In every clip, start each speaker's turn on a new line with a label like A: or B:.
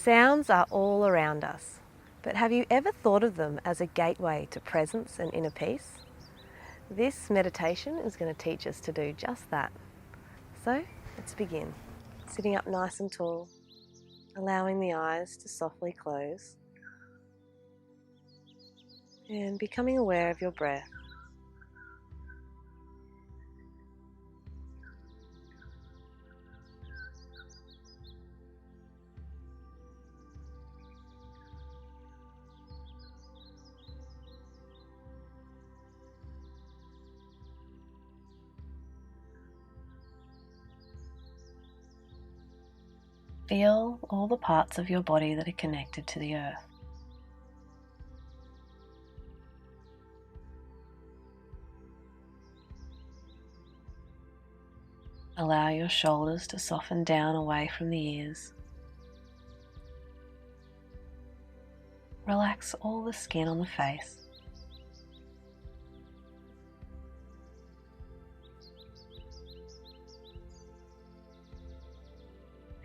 A: Sounds are all around us, but have you ever thought of them as a gateway to presence and inner peace? This meditation is going to teach us to do just that. So let's begin. Sitting up nice and tall, allowing the eyes to softly close, and becoming aware of your breath. Feel all the parts of your body that are connected to the earth. Allow your shoulders to soften down away from the ears. Relax all the skin on the face.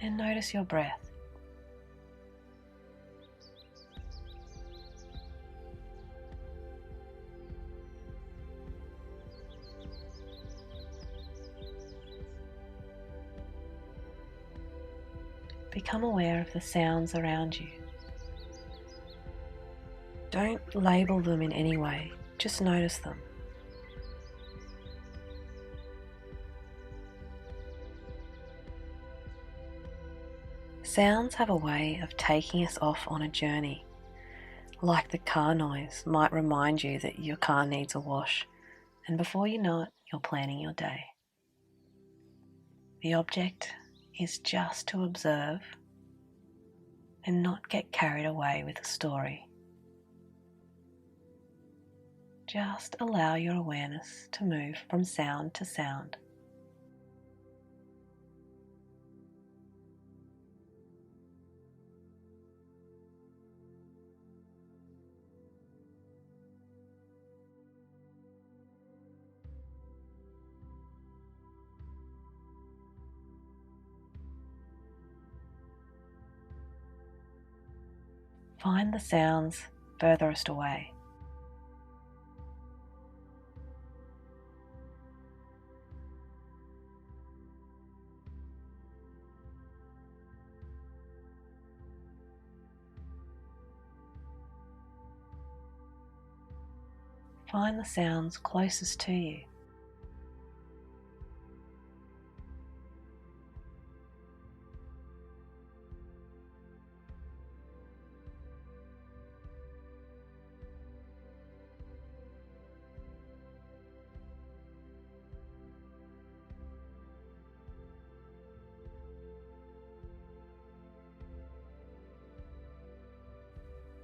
A: And notice your breath. Become aware of the sounds around you. Don't label them in any way, just notice them. Sounds have a way of taking us off on a journey, like the car noise might remind you that your car needs a wash, and before you know it, you're planning your day. The object is just to observe and not get carried away with a story. Just allow your awareness to move from sound to sound. Find the sounds furthest away. Find the sounds closest to you.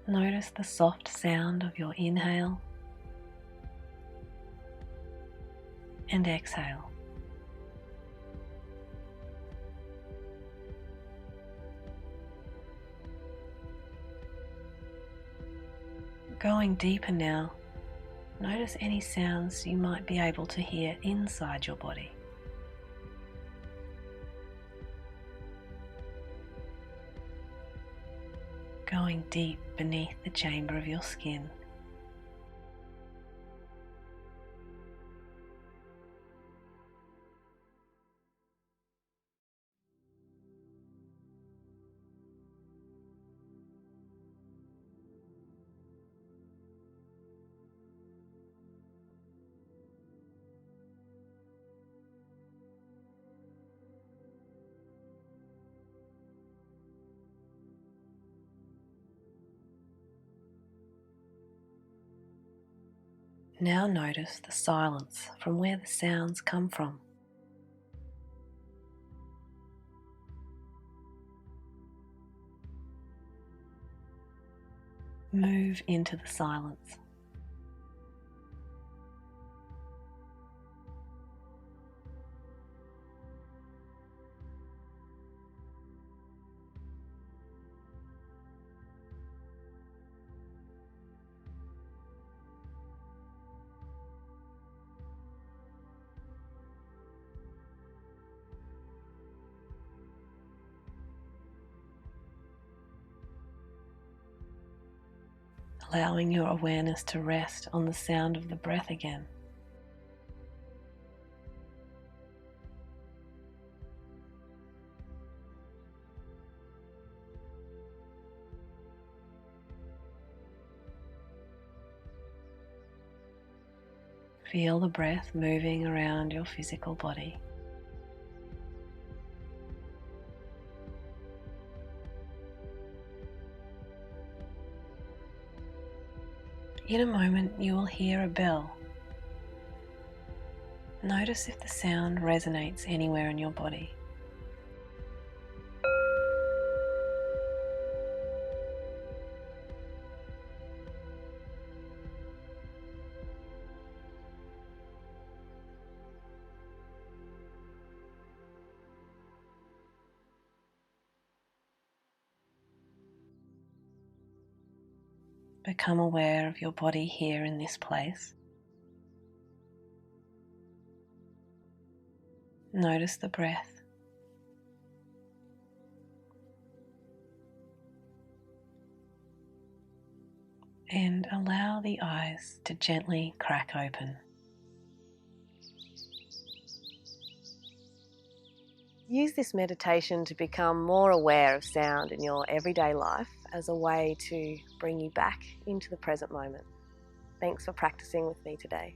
A: Notice the soft sound of your inhale and exhale. Going deeper now, notice any sounds you might be able to hear inside your body. Going deep beneath the chamber of your skin. Now notice the silence from where the sounds come from. Move into the silence. allowing your awareness to rest on the sound of the breath again. Feel the breath moving around your physical body. In a moment, you will hear a bell. Notice if the sound resonates anywhere in your body. Become aware of your body here in this place. Notice the breath. And allow the eyes to gently crack open. Use this meditation to become more aware of sound in your everyday life as a way to bring you back into the present moment. Thanks for practicing with me today.